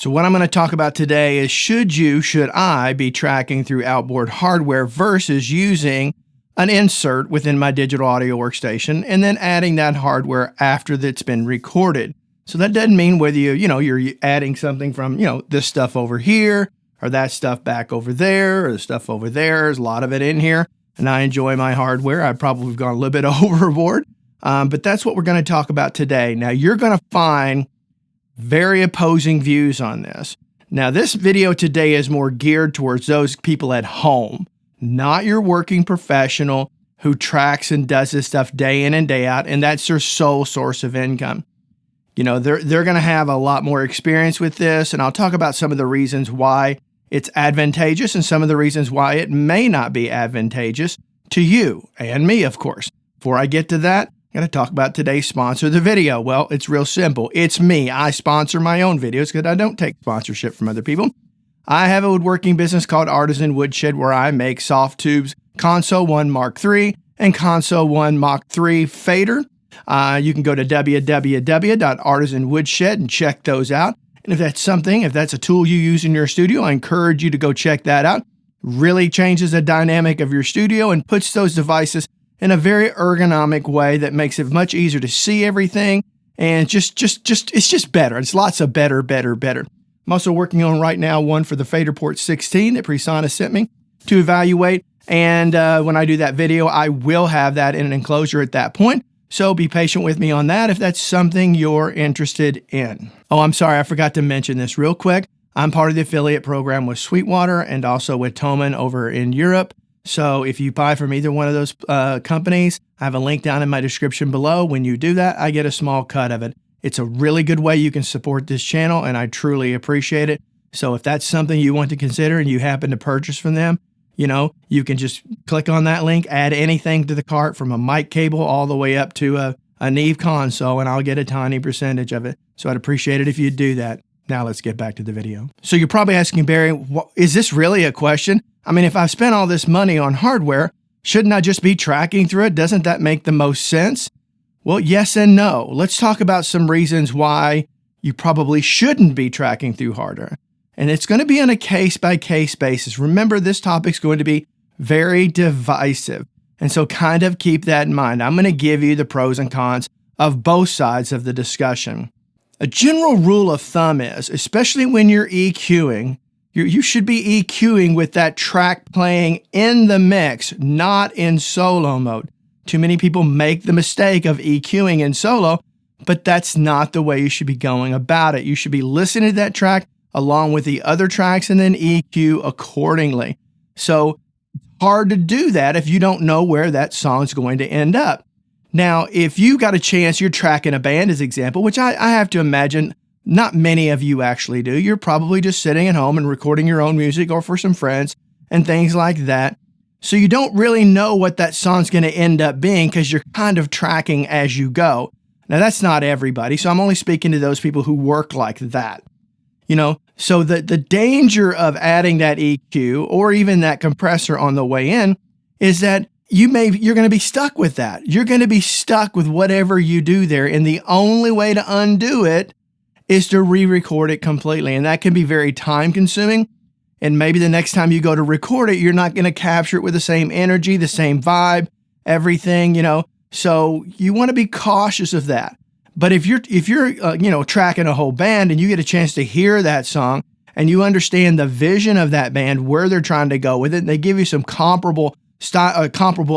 So what I'm going to talk about today is should I be tracking through Outboard hardware versus using an insert within my digital audio workstation and then adding that hardware after it's been recorded. So that doesn't mean whether you're adding something from, this stuff over here or that stuff back over there or the stuff over there. There's a lot of it in here and I enjoy my hardware. I've probably gone a little bit overboard, but that's what we're going to talk about today. Now you're going to find very opposing views on this. Now, this video today is more geared towards those people at home, not your working professional who tracks and does this stuff day in and day out, and that's their sole source of income. They're going to have a lot more experience with this, and I'll talk about some of the reasons why it's advantageous and some of the reasons why it may not be advantageous to you and me, of course. Before I get to that, I'm going to talk about today's sponsor of the video. Well, it's real simple. It's me. I sponsor my own videos because I don't take sponsorship from other people. I have a woodworking business called Artisan Woodshed where I make soft tubes, Console 1 Mark III and Console 1 Mark III fader. You can go to www.artisanwoodshed and check those out. And if that's a tool you use in your studio, I encourage you to go check that out. Really changes the dynamic of your studio and puts those devices in a very ergonomic way that makes it much easier to see everything. And it's just better. It's lots of better. I'm also working on right now one for the Fader Port 16 that Presana sent me to evaluate. And when I do that video, I will have that in an enclosure at that point. So be patient with me on that if that's something you're interested in. Oh, I'm sorry. I forgot to mention this real quick. I'm part of the affiliate program with Sweetwater and also with Thomann over in Europe. So if you buy from either one of those companies, I have a link down in my description below. When you do that, I get a small cut of it. It's a really good way you can support this channel, and I truly appreciate it. So if that's something you want to consider and you happen to purchase from them, you can just click on that link, add anything to the cart from a mic cable all the way up to a Neve console, and I'll get a tiny percentage of it. So I'd appreciate it if you'd do that. Now let's get back to the video. So you're probably asking, Barry, is this really a question? I mean, if I've spent all this money on hardware, shouldn't I just be tracking through it? Doesn't that make the most sense? Well, yes and no. Let's talk about some reasons why you probably shouldn't be tracking through hardware. And it's going to be on a case-by-case basis. Remember, this topic's going to be very divisive. And so kind of keep that in mind. I'm going to give you the pros and cons of both sides of the discussion. A general rule of thumb is, especially when you're EQing, you should be EQing with that track playing in the mix, not in solo mode. Too many people make the mistake of EQing in solo, but that's not the way you should be going about it. You should be listening to that track along with the other tracks and then EQ accordingly. So it's hard to do that if you don't know where that song's going to end up. Now, if you got a chance, you're tracking a band as example, which I have to imagine not many of you actually do. You're probably just sitting at home and recording your own music or for some friends and things like that. So you don't really know what that song's going to end up being because you're kind of tracking as you go. Now, that's not everybody. So I'm only speaking to those people who work like that. So the danger of adding that EQ or even that compressor on the way in is that you're going to be stuck with that. You're going to be stuck with whatever you do there. And the only way to undo it is to re-record it completely. And that can be very time consuming. And maybe the next time you go to record it, you're not going to capture it with the same energy, the same vibe, everything, So you want to be cautious of that. But if you're tracking a whole band and you get a chance to hear that song and you understand the vision of that band, where they're trying to go with it, and they give you some comparable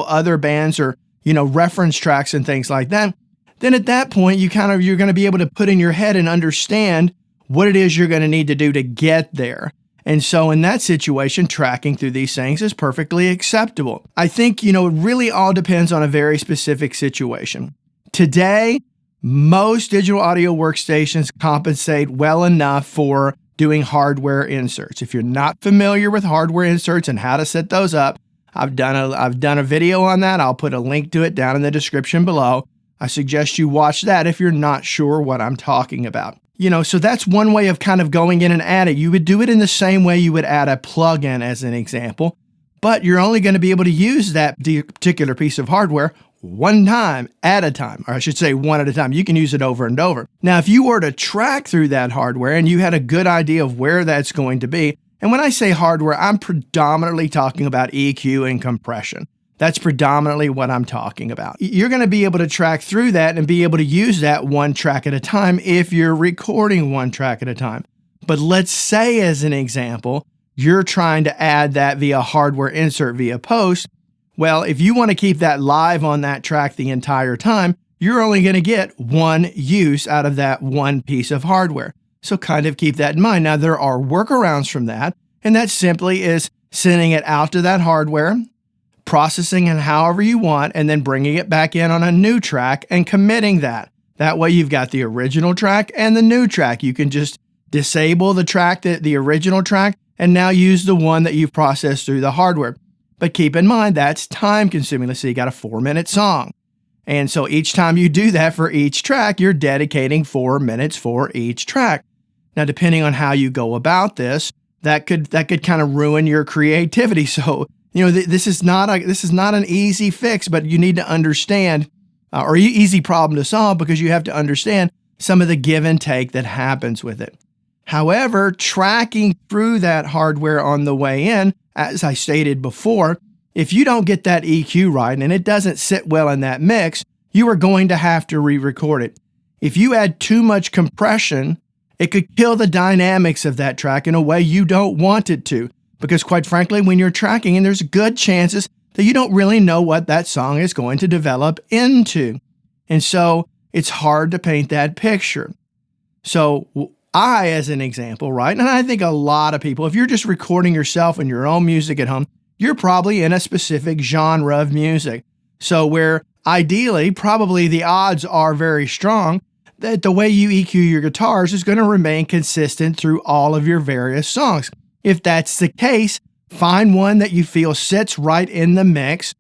other bands or, reference tracks and things like that, then at that point, you're going to be able to put in your head and understand what it is you're going to need to do to get there. And so in that situation, tracking through these things is perfectly acceptable. I think, it really all depends on a very specific situation. Today, most digital audio workstations compensate well enough for doing hardware inserts. If you're not familiar with hardware inserts and how to set those up, I've done a video on that. I'll put a link to it down in the description below. I suggest you watch that if you're not sure what I'm talking about. So that's one way of kind of going in and add it. You would do it in the same way you would add a plugin as an example, but you're only going to be able to use that particular piece of hardware one time at a time, or I should say one at a time. You can use it over and over. Now, if you were to track through that hardware and you had a good idea of where that's going to be, and when I say hardware, I'm predominantly talking about EQ and compression. That's predominantly what I'm talking about. You're going to be able to track through that and be able to use that one track at a time if you're recording one track at a time. But let's say, as an example, you're trying to add that via hardware insert via post. Well, if you want to keep that live on that track the entire time, you're only going to get one use out of that one piece of hardware. So kind of keep that in mind. Now, there are workarounds from that, and that simply is sending it out to that hardware, processing it however you want, and then bringing it back in on a new track and committing that. That way you've got the original track and the new track. You can just disable the track, the original track, and now use the one that you've processed through the hardware. But keep in mind, that's time consuming. Let's say you got a 4-minute song. And so each time you do that for each track, you're dedicating 4 minutes for each track. Now, depending on how you go about this, that could kind of ruin your creativity. So, this is not an easy fix, but you need to understand, or easy problem to solve, because you have to understand some of the give and take that happens with it. However, tracking through that hardware on the way in, as I stated before, if you don't get that EQ right and it doesn't sit well in that mix, you are going to have to re-record it. If you add too much compression, it could kill the dynamics of that track in a way you don't want it to. Because quite frankly, when you're tracking, and there's good chances that you don't really know what that song is going to develop into. And so it's hard to paint that picture. So I, as an example, right, and I think a lot of people, if you're just recording yourself and your own music at home, you're probably in a specific genre of music. So where ideally, probably the odds are very strong that the way you EQ your guitars is going to remain consistent through all of your various songs. If that's the case, find one that you feel sits right in the mix,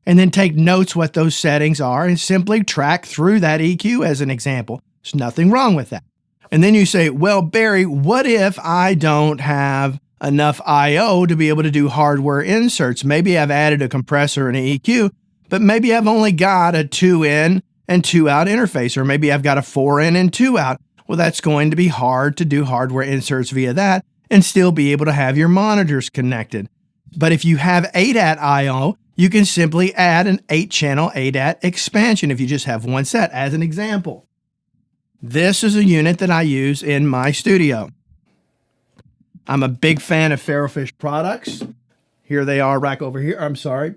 and then take notes what those settings are and simply track through that EQ as an example. There's nothing wrong with that. And then you say, well, Barry, what if I don't have enough I/O to be able to do hardware inserts? Maybe I've added a compressor and an EQ, but maybe I've only got a 2-in and 2-out interface, or maybe I've got a 4-in and 2-out. Well, that's going to be hard to do hardware inserts via that and still be able to have your monitors connected. But if you have 8-at I/O, you can simply add an 8-channel 8-at expansion if you just have one set, as an example. This is a unit that I use in my studio. I'm a big fan of Ferrofish products. Here they are right over here. I'm sorry.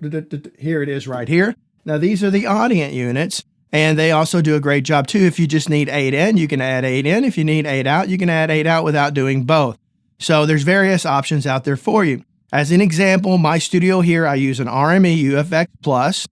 Here it is right here. Now, these are the Audient units, and they also do a great job too. If you just need 8-in, you can add 8-in. If you need 8-out, you can add 8-out without doing both. So there's various options out there for you. As an example, my studio here, I use an RME UFX Plus,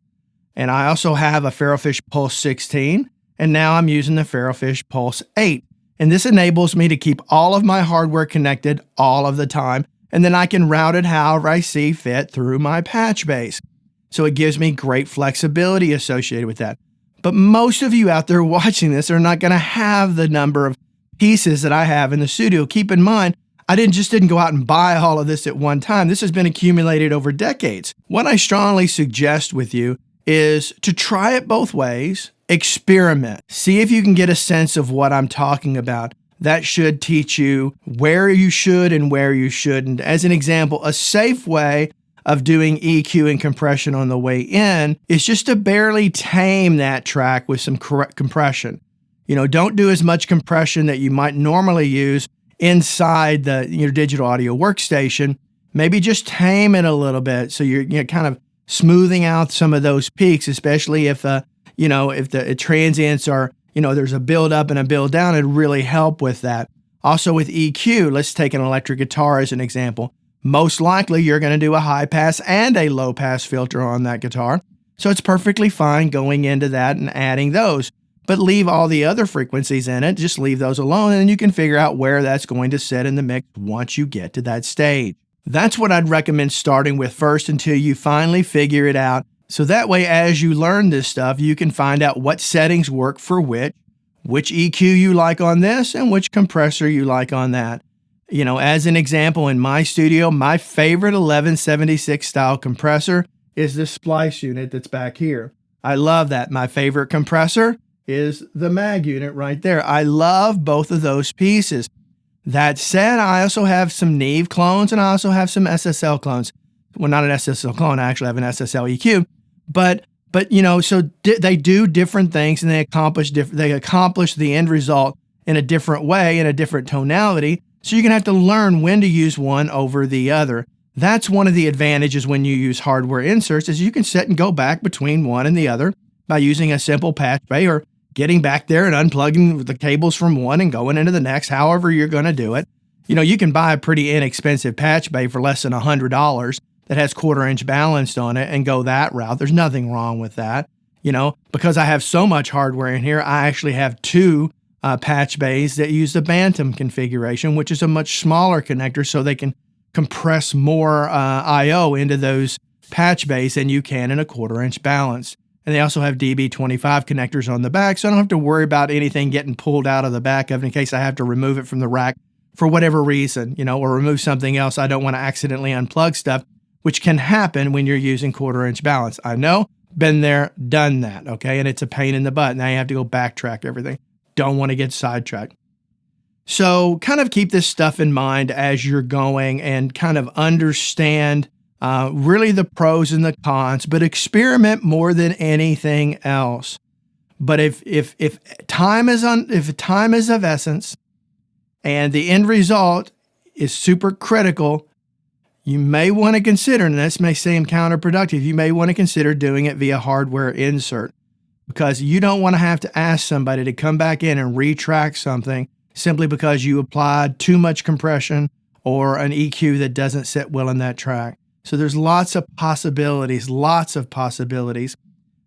and I also have a Ferrofish Pulse 16, and now I'm using the Ferrofish Pulse 8. And this enables me to keep all of my hardware connected all of the time, and then I can route it however I see fit through my patch base. So it gives me great flexibility associated with that. But most of you out there watching this are not going to have the number of pieces that I have in the studio. Keep in mind, I didn't go out and buy all of this at one time. This has been accumulated over decades. What I strongly suggest with you is to try it both ways, experiment, see if you can get a sense of what I'm talking about. That should teach you where you should and where you shouldn't. As an example, a safe way of doing EQ and compression on the way in is just to barely tame that track with some compression. Don't do as much compression that you might normally use inside your digital audio workstation. Maybe just tame it a little bit so you're kind of smoothing out some of those peaks, especially if the transients are, there's a build up and a build down. It'd really help with that. Also with EQ, let's take an electric guitar as an example. Most likely you're going to do a high pass and a low pass filter on that guitar. So it's perfectly fine going into that and adding those. But leave all the other frequencies in it, just leave those alone, and then you can figure out where that's going to sit in the mix once you get to that stage. That's what I'd recommend starting with first until you finally figure it out. So that way, as you learn this stuff, you can find out what settings work for which EQ you like on this, and which compressor you like on that. As an example, in my studio, my favorite 1176 style compressor is this splice unit that's back here. I love that. My favorite compressor is the mag unit right there. I love both of those pieces. That said, I also have some Neve clones and I also have some SSL clones. Well, not an SSL clone. I actually have an SSL EQ, but so they do different things and they accomplish the end result in a different way, in a different tonality. So you're going to have to learn when to use one over the other. That's one of the advantages when you use hardware inserts is you can set and go back between one and the other by using a simple patch bay or getting back there and unplugging the cables from one and going into the next, however you're going to do it. You can buy a pretty inexpensive patch bay for less than $100 that has 1/4 inch balanced on it and go that route. There's nothing wrong with that. Because I have so much hardware in here, I actually have two patch bays that use the Bantam configuration, which is a much smaller connector, so they can compress more I/O into those patch bays than you can in a 1/4 inch balance. And they also have DB25 connectors on the back, so I don't have to worry about anything getting pulled out of the back of it in case I have to remove it from the rack for whatever reason, or remove something else. I don't want to accidentally unplug stuff, which can happen when you're using 1/4 inch balance. I know, been there, done that, okay? And it's a pain in the butt. Now you have to go backtrack everything. Don't want to get sidetracked. So kind of keep this stuff in mind as you're going and kind of understand really the pros and the cons, but experiment more than anything else. But if time is of essence and the end result is super critical, you may want to consider, and this may seem counterproductive, you may want to consider doing it via hardware insert, because you don't want to have to ask somebody to come back in and retrack something simply because you applied too much compression or an EQ that doesn't sit well in that track. So there's lots of possibilities.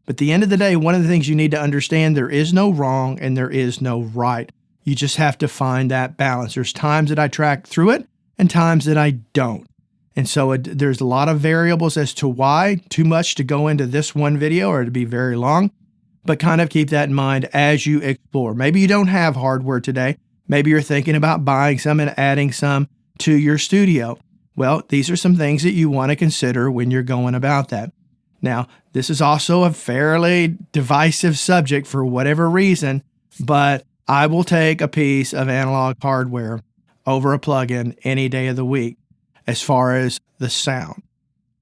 But at the end of the day, one of the things you need to understand, there is no wrong and there is no right. You just have to find that balance. There's times that I track through it and times that I don't. And so there's a lot of variables as to why. Too much to go into this one video or to be very long, but kind of keep that in mind as you explore. Maybe you don't have hardware today. Maybe you're thinking about buying some and adding some to your studio. Well, these are some things that you want to consider when you're going about that. Now, this is also a fairly divisive subject for whatever reason, but I will take a piece of analog hardware over a plugin any day of the week as far as the sound.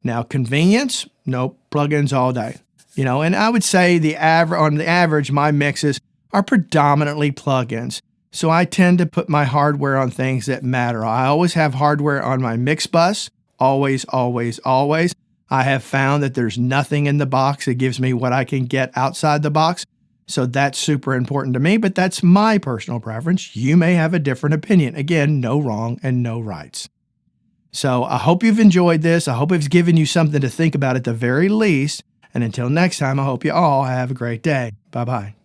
Now, convenience, nope, plugins all day. And I would say on the average, my mixes are predominantly plugins. So I tend to put my hardware on things that matter. I always have hardware on my mix bus. Always, always, always. I have found that there's nothing in the box that gives me what I can get outside the box. So that's super important to me, but that's my personal preference. You may have a different opinion. Again, no wrong and no rights. So I hope you've enjoyed this. I hope it's given you something to think about at the very least. And until next time, I hope you all have a great day. Bye-bye.